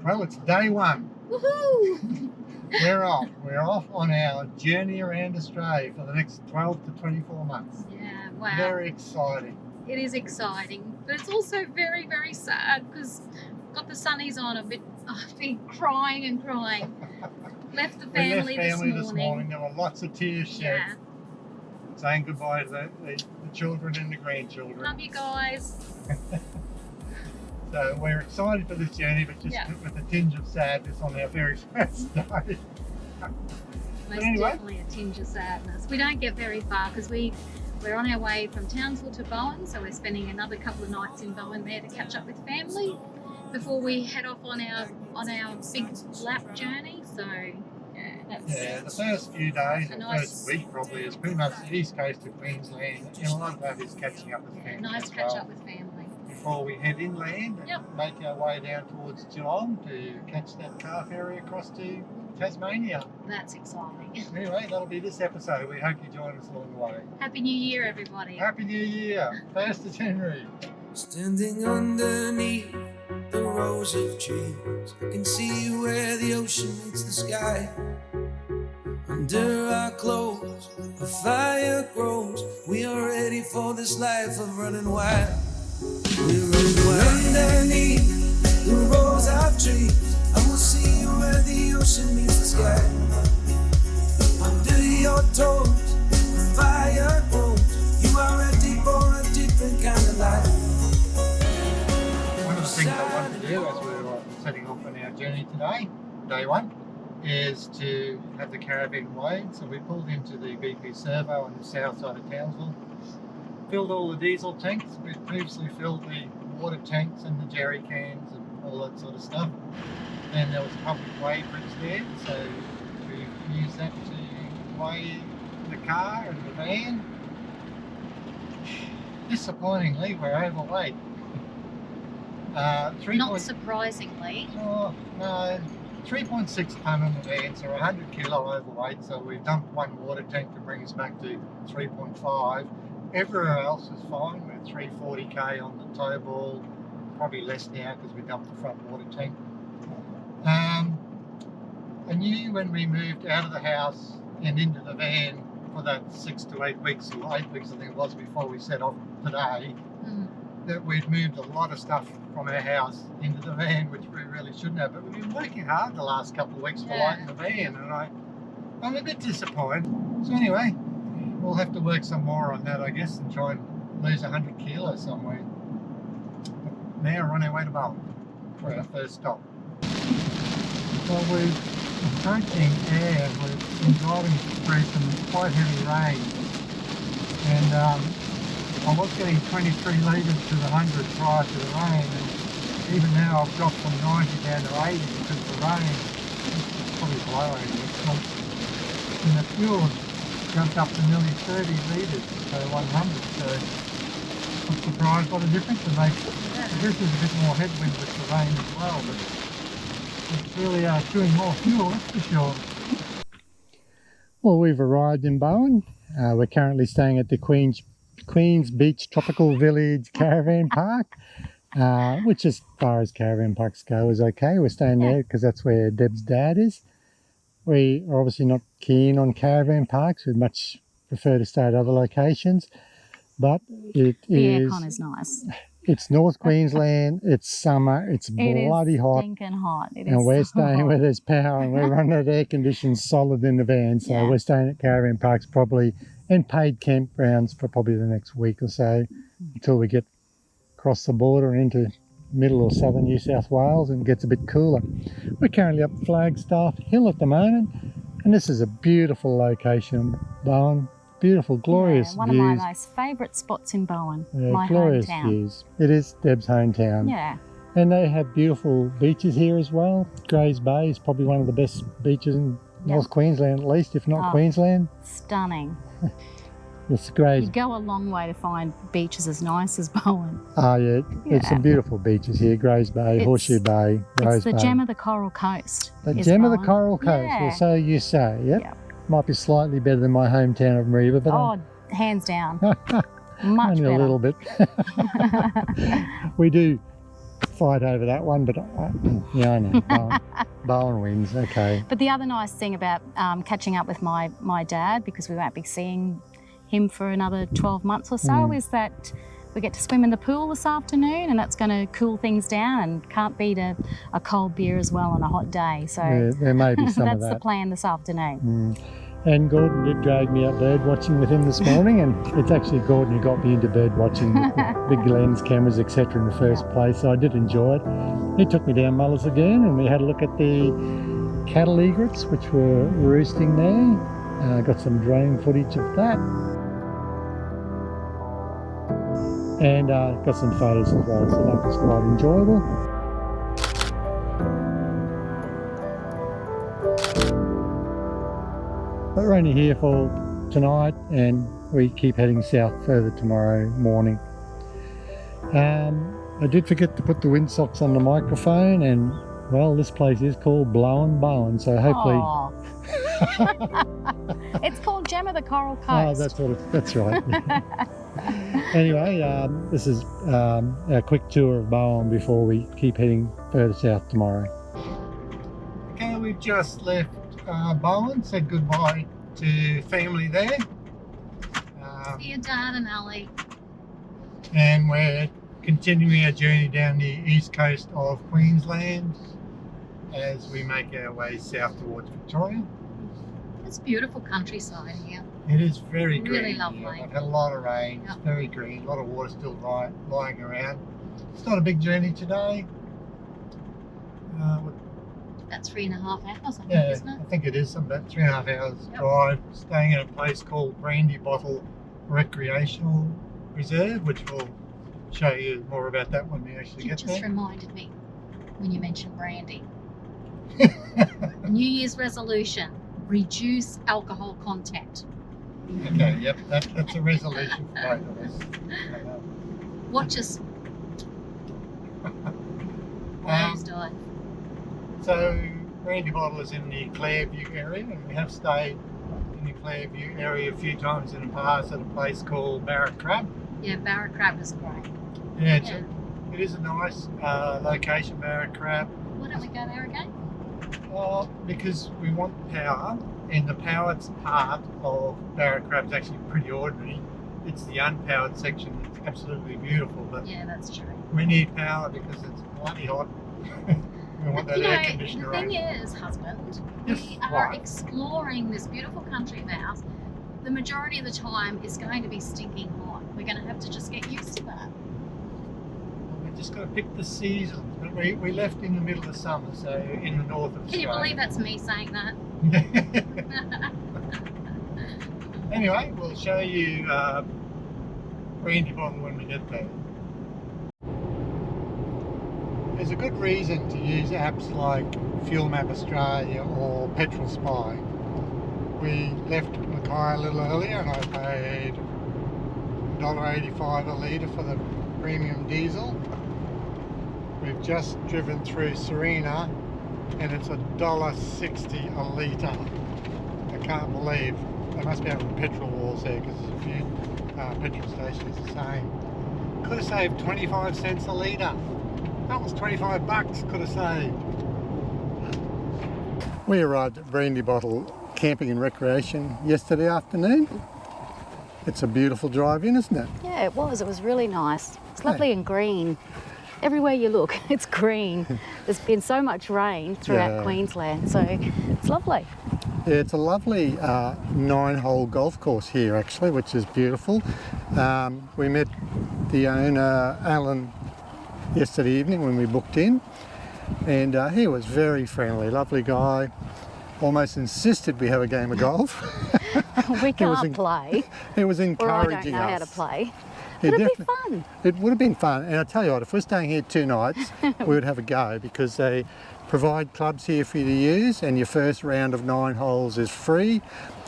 Well, it's day one. Woohoo! We're off. We're off on our journey around Australia for the next 12 to 24 months. Yeah, wow. Very exciting. It is exciting, but it's also very, very sad because I've got the sunnies on a bit. I've been crying and crying. Left the family, this morning. There were lots of tears shed. Yeah. Saying goodbye to the children and the grandchildren. Love you guys. So we're excited for this journey, but just with a tinge of sadness on our very first day. Most definitely a tinge of sadness. We don't get very far because we're on our way from Townsville to Bowen, so we're spending another couple of nights in Bowen there to catch up with family before we head off on our big lap journey. So the first few days, first week probably, is pretty much the east coast of Queensland, and a lot of that is catching up with family. Nice catch up with family. Before we head inland and make our way down towards Geelong to catch that car ferry across to Tasmania. That's exciting. Anyway, that'll be this episode. We hope you join us along the way. Happy New Year, everybody. Happy New Year. 1st of January. Standing underneath the rows of trees, I can see where the ocean meets the sky. Under our clothes, a fire grows. We are ready for this life of running wild. We're running wild underneath the rows of trees. I will see where the ocean meets the sky. Under your toes, the fire grows. You are ready for a different kind of life. One of the things I wanted to do as we're setting off on our journey today, day one, is to have the caravan weighed. So we pulled into the BP Servo on the south side of Townsville, filled all the diesel tanks. We'd previously filled the water tanks and the jerry cans and all that sort of stuff. Then there was a public weigh bridge there, so we used that to weigh the car and the van. Disappointingly, we're overweight. Not surprisingly. Oh, no. 3.6 tonne on the van, so 100 kilo overweight. So we've dumped one water tank to bring us back to 3.5. Everywhere else is fine. We're 340k on the tow ball, probably less now because we dumped the front water tank. I knew when we moved out of the house and into the van for that 6 to 8 weeks, or 8 weeks I think it was before we set off today, that we'd moved a lot of stuff from our house into the van, which we really shouldn't have. But we've been working hard the last couple of weeks to lighten the van, and I'm a bit disappointed. So anyway, we'll have to work some more on that, I guess, and try and lose 100 kilos somewhere. But now we're on our way to Bowen for our first stop. Well, we're approaching air. We've been driving through some quite heavy rain, and I was getting 23 litres to the 100 prior to the rain, and even now I've dropped from 90 down to 80 because of the rain. It's probably below 80 this month. And the fuel jumped up to nearly 30 litres per 100, so I'm surprised what a difference it makes. This is a bit more headwind with the rain as well, but it's really chewing more fuel, that's for sure. Well, we've arrived in Bowen. We're currently staying at the Queens Beach Tropical Village Caravan Park, which as far as caravan parks go is okay. We're staying there because that's where Deb's dad is. We are obviously not keen on caravan parks. We'd much prefer to stay at other locations, but the aircon is nice. It's North Queensland, it's summer, it's bloody hot. Stinking hot. And we're staying where there's power, and we're running that air conditioned solid in the van. So we're staying at caravan parks probably, and paid campgrounds for probably the next week or so until we get across the border into middle or southern New South Wales and it gets a bit cooler. We're currently up Flagstaff Hill at the moment, and this is a beautiful location, Bowen. Beautiful, glorious one views. One of my most favourite spots in Bowen, my glorious hometown. Views. It is Deb's hometown. Yeah. And they have beautiful beaches here as well. Grays Bay is probably one of the best beaches in North Queensland, at least, if not Queensland. Stunning. It's great. You go a long way to find beaches as nice as Bowen. Oh yeah, there's some beautiful beaches here. Grays Bay, Horseshoe Bay, Rose Bay. It's the gem of the Coral Coast. The gem of the Coral Coast, well, so you say, yep. Might be slightly better than my hometown of Mariba, but hands down. Much Only better. A little bit. We do fight over that one, but yeah, I know. Bowen wins, okay. But the other nice thing about catching up with my dad, because we won't be seeing him for another 12 months or so, is that we get to swim in the pool this afternoon, and that's going to cool things down, and can't beat a cold beer as well on a hot day. So yeah, there may be some of that. That's the plan this afternoon. And Gordon did drag me out bird watching with him this morning, and it's actually Gordon who got me into bird watching with the big lens cameras, etc. in the first place, so I did enjoy it. He took me down Mullis again, and we had a look at the cattle egrets which were roosting there. Got some drone footage of that. And got some photos as well, so that was quite enjoyable. But we're only here for tonight, and we keep heading south further tomorrow morning. I did forget to put the windsocks on the microphone, and well, this place is called Bowen, so hopefully... It's called Gem of the Coral Coast. Oh, that's right. Anyway, this is our quick tour of Bowen before we keep heading further south tomorrow. Okay, we've just left Bowen, said goodbye to family there. See your dad and Ali. And we're continuing our journey down the east coast of Queensland as we make our way south towards Victoria. It's beautiful countryside here. It is very green. Really lovely. We've had a lot of rain. It's very green. A lot of water still lying around. It's not a big journey today. About 3.5 hours, I think, isn't it? I think it is about 3.5 hours drive. Staying at a place called Brandybottle Recreational Reserve, which we'll show you more about that when we actually get there. You just reminded me when you mentioned brandy. New Year's resolution: reduce alcohol content. Okay, yep, that's a resolution for both of us. Watch us. Die. So Brandybottle is in the Clairview area, and we have stayed in the Clairview area a few times in the past at a place called Barra Crab. Yeah, Barra Crab is great. Yeah, it is a nice location, Barra Crab. Why don't we go there again? Because we want power, and the powered part of Barra Crab is actually pretty ordinary. It's the unpowered section that's absolutely beautiful, but yeah, that's true. We need power because it's bloody hot. We want that air conditioner. The thing is, husband, we are exploring this beautiful country of ours. The majority of the time is going to be stinking hot. We're going to have to just get used to that. We just got to pick the seasons. But we left in the middle of summer, so in the north of Australia. Can you believe that's me saying that? Anyway, we'll show you Brandybottle when we get there. There's a good reason to use apps like Fuel Map Australia or Petrol Spy. We left Mackay a little earlier, and I paid $1.85 a litre for the premium diesel. We've just driven through Serena, and it's $1.60 a litre. I can't believe they must be having petrol wars there, because there's a few petrol stations the same. Could have saved 25 cents a litre. That was 25 bucks, could have saved. We arrived at Brandybottle Camping and Recreation yesterday afternoon. It's a beautiful drive-in, isn't it? Yeah, it was. It was really nice. It's lovely and green. Everywhere you look, it's green. There's been so much rain throughout Queensland, so it's lovely. Yeah, it's a lovely 9-hole golf course here, actually, which is beautiful. We met the owner, Alan, yesterday evening when we booked in, and he was very friendly, lovely guy. Almost insisted we have a game of golf. We can't play. He was encouraging us. Or I don't know how to play. But it'd be fun. It would have been fun, and I tell you what, if we're staying here 2 nights, we would have a go, because they provide clubs here for you to use, and your first round of 9 holes is free,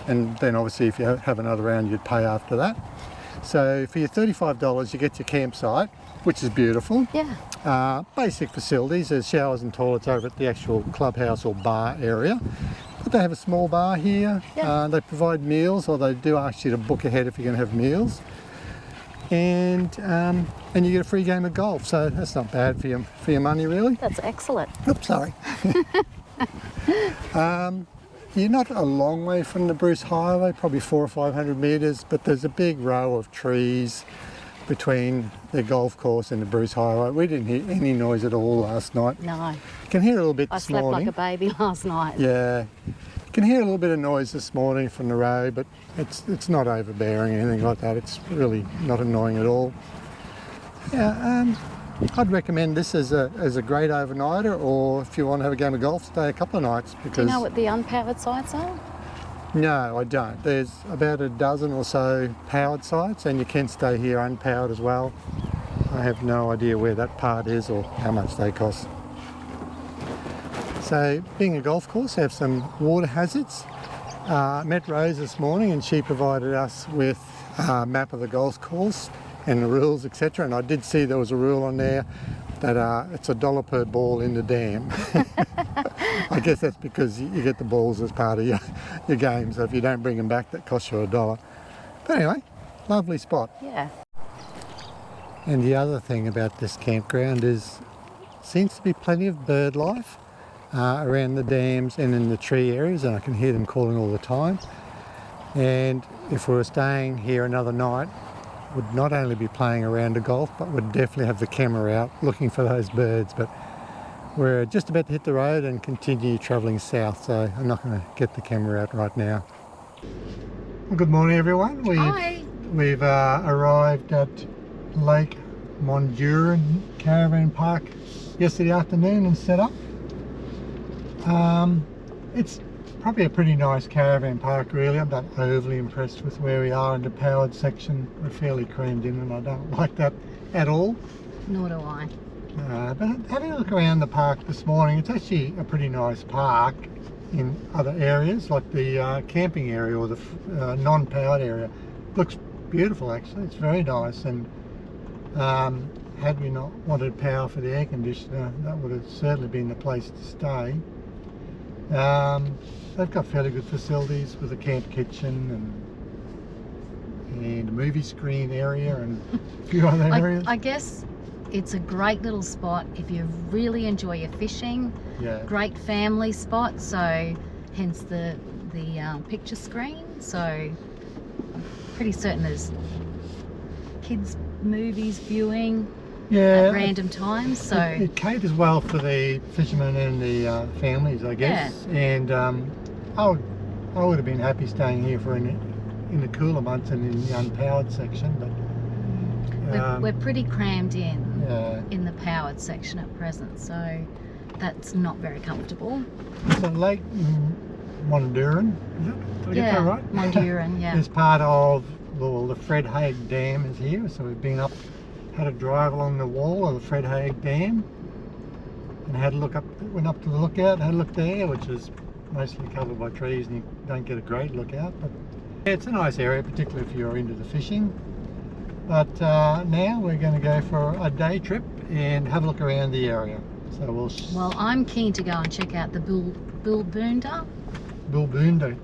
and then obviously if you have another round you'd pay after that. So for your $35 you get your campsite, which is beautiful. Yeah. Basic facilities, there's showers and toilets over at the actual clubhouse or bar area. But they have a small bar here. Yeah. They provide meals, or they do ask you to book ahead if you're going to have meals. and you get a free game of golf. So that's not bad for your money, really. That's excellent. Oops, sorry. You're not a long way from the Bruce Highway, probably 400 or 500 metres, but there's a big row of trees between the golf course and the Bruce Highway. We didn't hear any noise at all last night. No. You can hear a little bit I this slept morning. like a baby last night. Yeah. You can hear a little bit of noise this morning from the road, but it's not overbearing or anything like that. It's really not annoying at all. Yeah, I'd recommend this as a great overnighter, or if you want to have a game of golf, stay a couple of nights. Because Do you know what the unpowered sites are? No, I don't. There's about a dozen or so powered sites, and you can stay here unpowered as well. I have no idea where that part is or how much they cost. So, being a golf course, have some water hazards. Met Rose this morning, and she provided us with a map of the golf course and the rules, etc. And I did see there was a rule on there that it's $1 per ball in the dam. I guess that's because you get the balls as part of your game, so if you don't bring them back, that costs you $1. But anyway, lovely spot. Yeah. And the other thing about this campground is seems to be plenty of bird life around the dams and in the tree areas, and I can hear them calling all the time. And if we were staying here another night, would not only be playing around a golf, but would definitely have the camera out looking for those birds. But we're just about to hit the road and continue travelling south, so I'm not going to get the camera out right now. Well, good morning, everyone. Hi. We've arrived at Lake Monduran Caravan Park yesterday afternoon and set up. It's probably a pretty nice caravan park, really. I'm not overly impressed with where we are in the powered section. We're fairly crammed in, and I don't like that at all. Nor do I. But having a look around the park this morning, it's actually a pretty nice park in other areas, like the camping area or the non-powered area. Looks beautiful, actually. It's very nice, and had we not wanted power for the air conditioner, that would have certainly been the place to stay. They've got fairly good facilities with a camp kitchen and a movie screen area and a few other areas. I guess it's a great little spot if you really enjoy your fishing. Yeah. Great family spot, so hence the picture screen. So I'm pretty certain there's kids movies viewing at random times. So it caters well for the fishermen and the families, I guess. Yeah. And I would have been happy staying here for in the cooler months and in the unpowered section, but we're pretty crammed in yeah. the powered section at present, so that's not very comfortable. So Lake Monduran, is it? Did I get that right? Monduran, yeah. It's part of the Fred Haig Dam is here, so we've been up, had a drive along the wall of the Fred Haig Dam, and had a look up. Went up to the lookout, had a look there, which is mostly covered by trees, and you don't get a great lookout. But yeah, it's a nice area, particularly if you're into the fishing. But now we're going to go for a day trip and have a look around the area. So well, I'm keen to go and check out the Boolboonda Tunnel. Boolboonda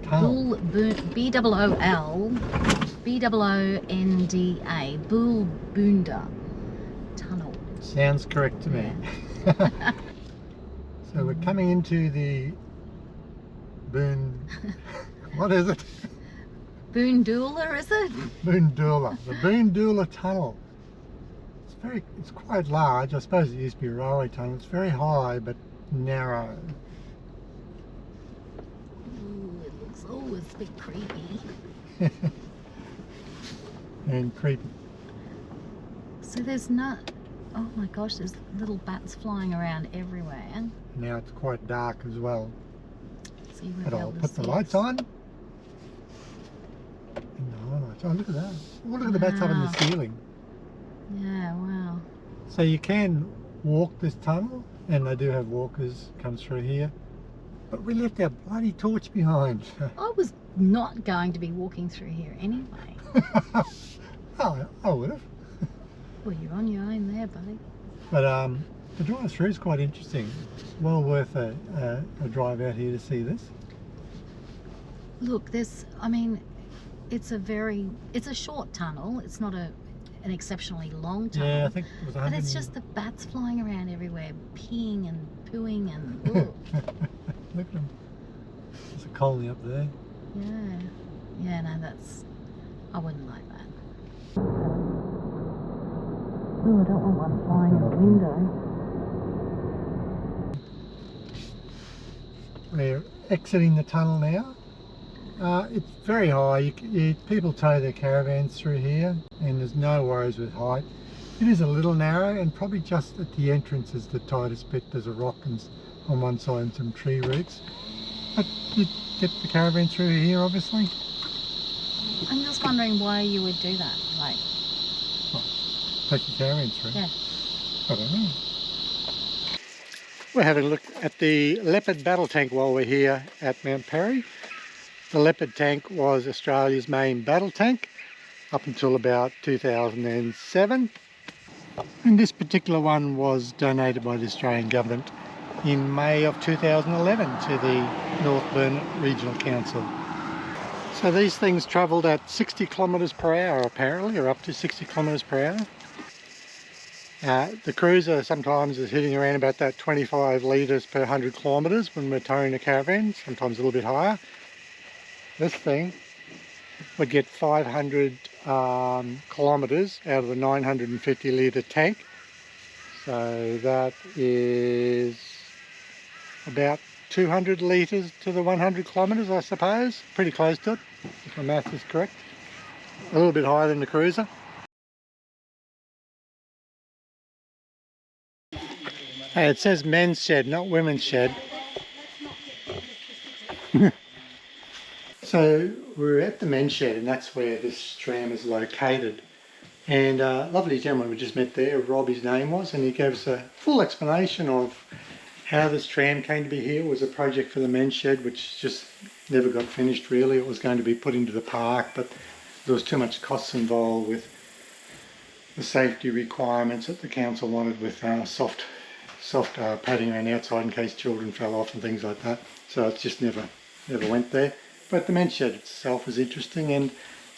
Boolboonda Tunnel. Sounds correct to me. Yeah. So we're coming into the what is it? Boondoola, is it? Boondoola, the Boondoola Tunnel. It's quite large. I suppose it used to be a railway tunnel. It's very high but narrow. Ooh, it looks, it's a bit creepy. And creepy. So there's not, oh my gosh, there's little bats flying around everywhere. Now it's quite dark as well. So you won't But be I'll able to put the see lights it. on. No, oh, look at that. Oh, look at the bats up in the ceiling. Yeah, wow. So you can walk this tunnel, and they do have walkers come through here. But we left our bloody torch behind. I was not going to be walking through here anyway. Oh, I would have. Well, you're on your own there, buddy. But the drive through is quite interesting. Well worth a drive out here to see this. Look, I mean, it's a short tunnel. It's not an exceptionally long tunnel. Yeah, I think it was 100. But it's just the bats flying around everywhere, peeing and pooing and. Ooh. Look at them. There's a colony up there. Yeah. Yeah, no, that's. I wouldn't like that. Oh, I don't want one flying in the window. We're exiting the tunnel now. It's very high. People tow their caravans through here, and there's no worries with height. It is a little narrow, and probably just at the entrance is the tightest bit. There's a rock on one side and some tree roots. But you get the caravan through here, obviously. I'm just wondering why you would do that. Like, Take the caravan through. yeah. I don't know. We're having a look at the Leopard battle tank while we're here at Mount Perry. The Leopard tank was Australia's main battle tank up until about 2007. And this particular one was donated by the Australian government in May of 2011 to the North Burn Regional Council. So these things travelled at 60 kilometres per hour apparently, or up to 60 kilometres per hour. The cruiser sometimes is hitting around about that 25 litres per 100 kilometres when we're towing a caravan, sometimes a little bit higher. This thing would get 500 kilometres out of the 950 litre tank. So that is about 200 litres to the 100 kilometres, I suppose. Pretty close to it, if my math is correct. A little bit higher than the cruiser. Hey, it says men's shed, not women's shed. So we're at the men's shed, and that's where this tram is located. And a lovely gentleman we just met there, Rob his name was, and he gave us a full explanation of how this tram came to be here. It was a project for the men's shed, which just never got finished really. It was going to be put into the park, but there was too much costs involved with the safety requirements that the council wanted with soft padding around outside in case children fell off and things like that. So it just never went there. But the men's shed itself was interesting, and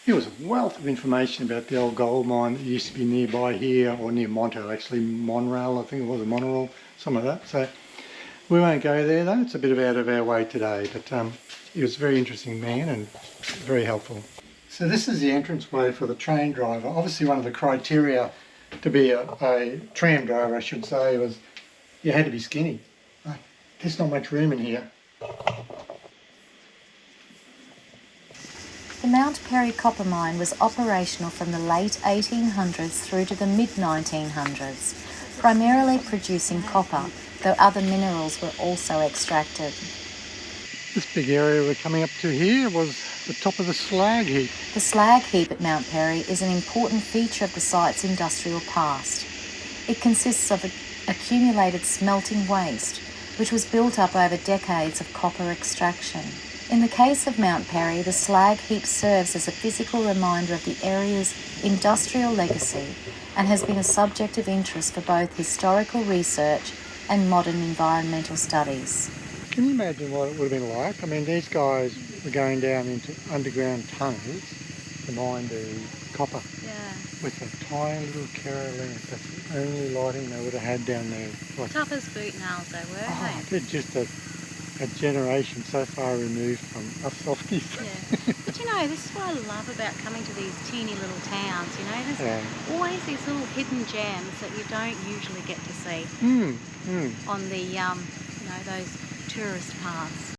it was a wealth of information about the old gold mine that used to be nearby here, or near Monto actually, Monrail, I think it was, a Monorail, some of that. So we won't go there though, it's a bit out of our way today, but he was a very interesting man and very helpful. So this is the entranceway for the train driver. Obviously one of the criteria to be a tram driver, I should say, was you had to be skinny. There's not much room in here. The Mount Perry copper mine was operational from the late 1800s through to the mid-1900s, primarily producing copper, though other minerals were also extracted. This big area we're coming up to here was the top of the slag heap. The slag heap at Mount Perry is an important feature of the site's industrial past. It consists of accumulated smelting waste, which was built up over decades of copper extraction. In the case of Mount Perry, the slag heap serves as a physical reminder of the area's industrial legacy and has been a subject of interest for both historical research and modern environmental studies. Can you imagine what it would have been like? I mean, these guys were going down into underground tunnels to mine the copper. Yeah. With a tiny little carrier lamp. That's the only lighting they would have had down there. Like, Tough as boot nails they were, hey? They're just a generation so far removed from us softies. Yeah. But you know, this is what I love about coming to these teeny little towns, you know, there's always these little hidden gems that you don't usually get to see on the, you know, those tourist paths.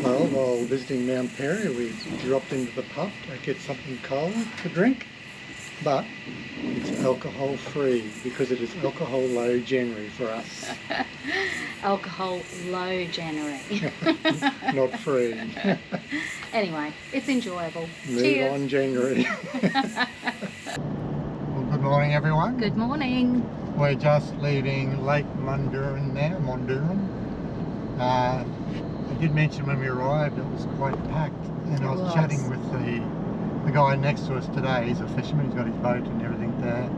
Well, while visiting Mount Perry, we dropped into the pub to get something cold to drink, but it's alcohol free because it is alcohol low January for us. Alcohol low January. Not free. Anyway, it's enjoyable. Move Cheers. on January. Well, good morning everyone. Good morning. We're just leaving Lake Monduran now, I did mention when we arrived it was quite packed, and I was chatting with the guy next to us today. He's a fisherman, he's got his boat and everything there,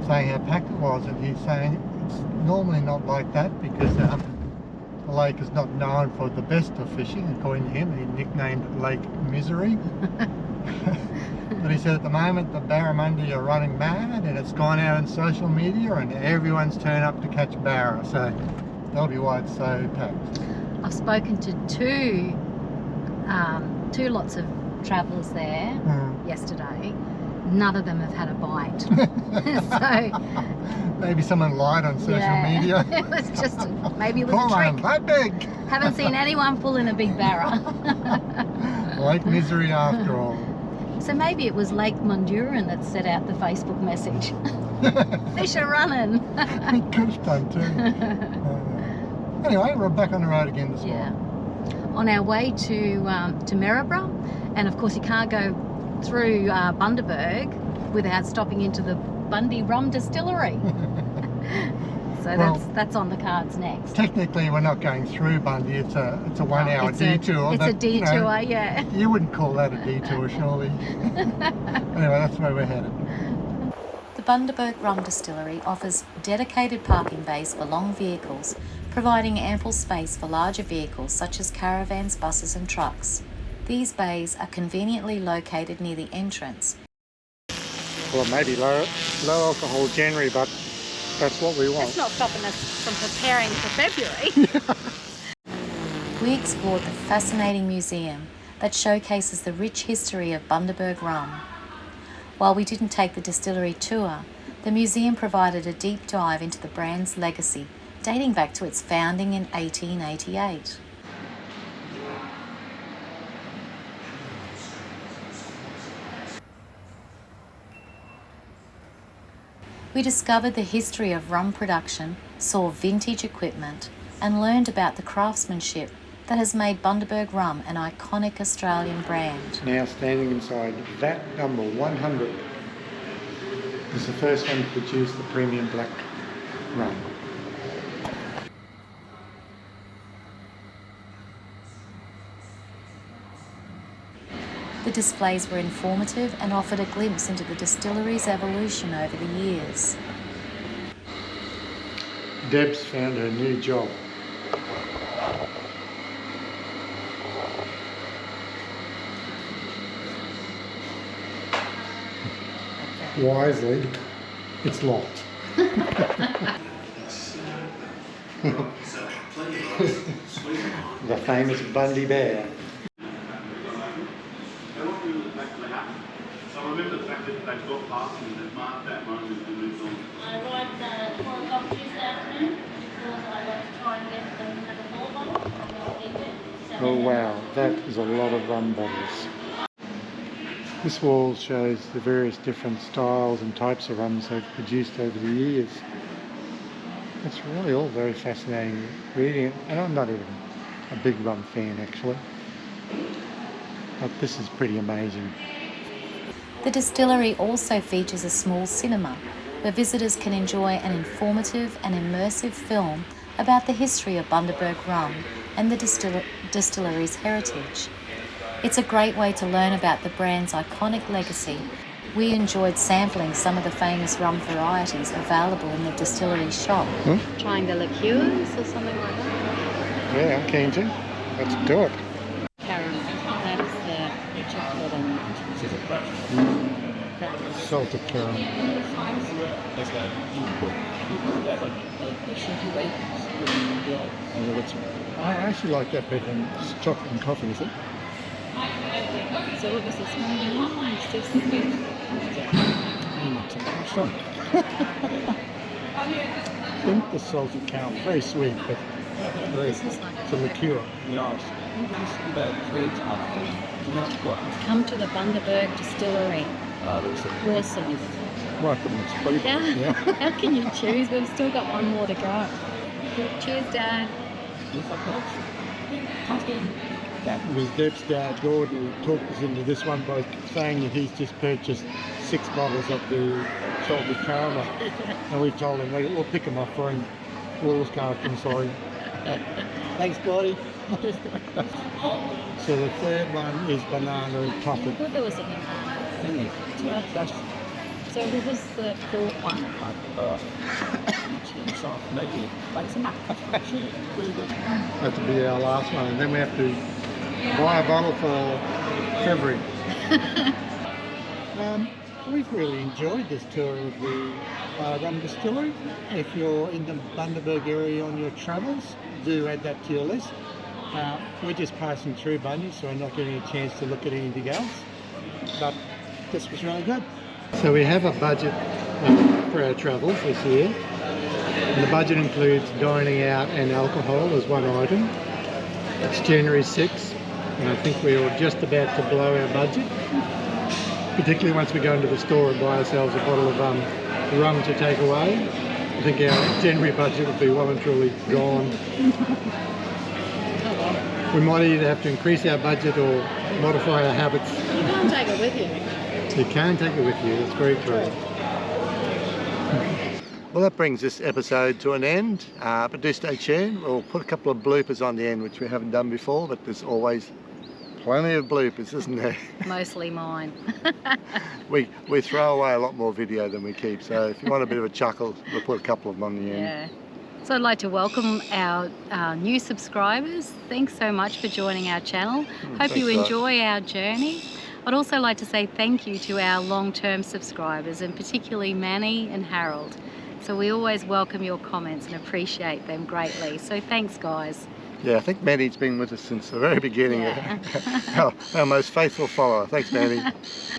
saying how packed it was, and he's saying it's normally not like that because the lake is not known for the best of fishing, according to him. He nicknamed it Lake Misery. But he said at the moment the barramundi are running mad, and it's gone out on social media and everyone's turned up to catch barra, so that'll be why it's so packed. I've spoken to two lots of travellers there yesterday. None of them have had a bite. So maybe someone lied on social media. It was just, maybe it was Come a trick. on, that big. Haven't seen anyone pull in a big barra. Lake Misery after all. So maybe it was Lake Monduran that set out the Facebook message. Fish are running. Could have done too. Anyway, we're back on the road again this morning. On our way to Maryborough, and of course you can't go through Bundaburg without stopping into the Bundaburg Rum Distillery. So that's on the cards next. Technically, we're not going through Bundy. It's a 1 hour detour. It's a detour, yeah. You wouldn't call that a detour, surely. Anyway, that's where we're headed. The Bundaburg Rum Distillery offers dedicated parking bays for long vehicles, providing ample space for larger vehicles such as caravans, buses and trucks. These bays are conveniently located near the entrance. Well, maybe low alcohol January, but that's what we want. It's not stopping us from preparing for February. We explored the fascinating museum that showcases the rich history of Bundaburg rum. While we didn't take the distillery tour, the museum provided a deep dive into the brand's legacy, dating back to its founding in 1888. We discovered the history of rum production, saw vintage equipment, and learned about the craftsmanship that has made Bundaburg rum an iconic Australian brand. Now standing inside vat number 100 is the first one to produce the premium black rum. The displays were informative and offered a glimpse into the distillery's evolution over the years. Deb's found her new job. Wisely, it's locked. The famous Bundy Bear. So I remember the fact that they've got past me, they've marked that moment and moved on. I arrived at 4 o'clock Tuesday afternoon because I went to try and get them at a bottle and they'll leave it. Oh wow, that is a lot of rum bottles. This wall shows the various different styles and types of rums they've produced over the years. It's really all very fascinating reading it, and I'm not even a big rum fan actually, but this is pretty amazing. The distillery also features a small cinema where visitors can enjoy an informative and immersive film about the history of Bundaburg rum and the distillery's heritage. It's a great way to learn about the brand's iconic legacy. We enjoyed sampling some of the famous rum varieties available in the distillery shop. Trying the liqueurs or something like that? Yeah, I'm keen to. Let's do it. Caramel, that's the chocolate and Salted caramel. I actually like that better than chocolate and coffee, is it? So what was this one? It's just the bit. Not so much. I think the salted caramel, very sweet, but it's a liqueur. Come to the Bundaburg Distillery. Awesome. Yeah. How can you choose? We've still got one more to go. Cheers, Dad. That was Deb's dad, Gordon, who talked us into this one by saying that he's just purchased 6 bottles of the salted caramel. And we told him we'll pick them up for him. Will's can't, I'm sorry. Thanks, Gordy. So the third one is banana and chocolate. I thought there was a banana. So So who was the fourth one? That to be our last one, and then we have to buy a bottle for February. We've really enjoyed this tour of the rum distillery. If you're in the Bundaburg area on your travels, do add that to your list. We're just passing through Bundy, so we're not getting a chance to look at anything else. But this was really good. So we have a budget for our travels this year. And the budget includes dining out and alcohol as one item. It's January 6th, and I think we're just about to blow our budget. Particularly once we go into the store and buy ourselves a bottle of rum to take away. I think our January budget would be well and truly gone. We might either have to increase our budget or modify our habits. You can't take it with you. You can take it with you, that's very true. Well, that brings this episode to an end, but do stay tuned. We'll put a couple of bloopers on the end, which we haven't done before, but there's always plenty of bloopers, isn't there? Mostly mine. We throw away a lot more video than we keep, so if you want a bit of a chuckle, we'll put a couple of them on the end. Yeah. So I'd like to welcome our new subscribers. Thanks so much for joining our channel. Hope you enjoy our journey. I'd also like to say thank you to our long-term subscribers, and particularly Manny and Harold. So we always welcome your comments and appreciate them greatly. So thanks, guys. Yeah, I think Manny's been with us since the very beginning. Yeah. our most faithful follower. Thanks, Manny.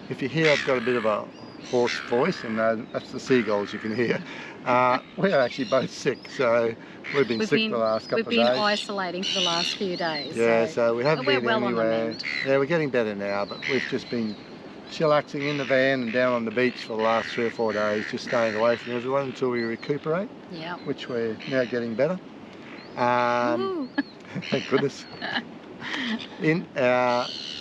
If you hear I've got a bit of a hoarse voice, and that's the seagulls you can hear. We are actually both sick, so we've been sick the last couple of days. We've been isolating for the last few days. Yeah, so we haven't been well anywhere. Yeah, we're getting better now, but we've just been chillaxing in the van and down on the beach for the last 3 or 4 days, just staying away from everyone until we recuperate, which we're now getting better. Thank goodness.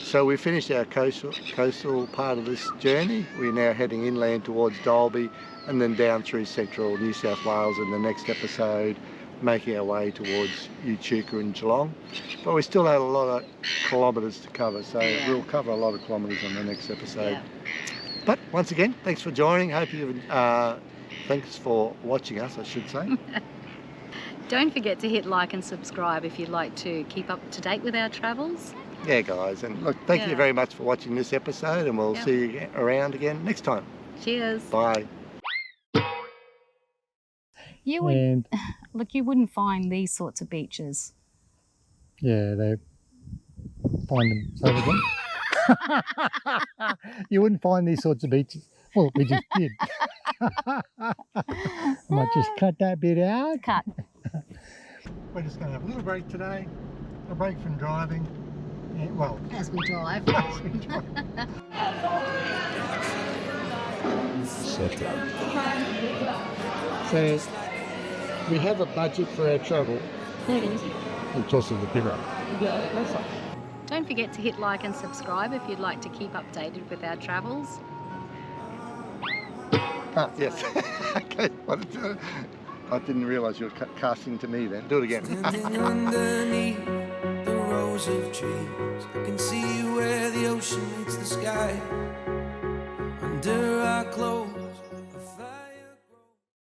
So we finished our coastal part of this journey. We're now heading inland towards Dalby and then down through central New South Wales in the next episode, making our way towards Echuca and Geelong. But we still had a lot of kilometres to cover, so we'll cover a lot of kilometres on the next episode. Yeah. But once again, thanks for joining. Thanks for watching us, I should say. Don't forget to hit like and subscribe if you'd like to keep up to date with our travels. Yeah, guys, and look, thank you very much for watching this episode, and we'll see you around again next time. Cheers. Bye. You wouldn't find these sorts of beaches. Yeah, they find them over there. You wouldn't find these sorts of beaches. Well, we just did. I might just cut that bit out. Cut. We're just going to have a little break today, a break from driving. Yeah, well, as we drive. So we have a budget for our travel. I'm tossing the pin up. Don't forget to hit like and subscribe if you'd like to keep updated with our travels. Yes. Okay. I didn't realise you were casting to me then. Do it again. Standing underneath the rows of trees, I can see where the ocean meets the sky. Under our clothes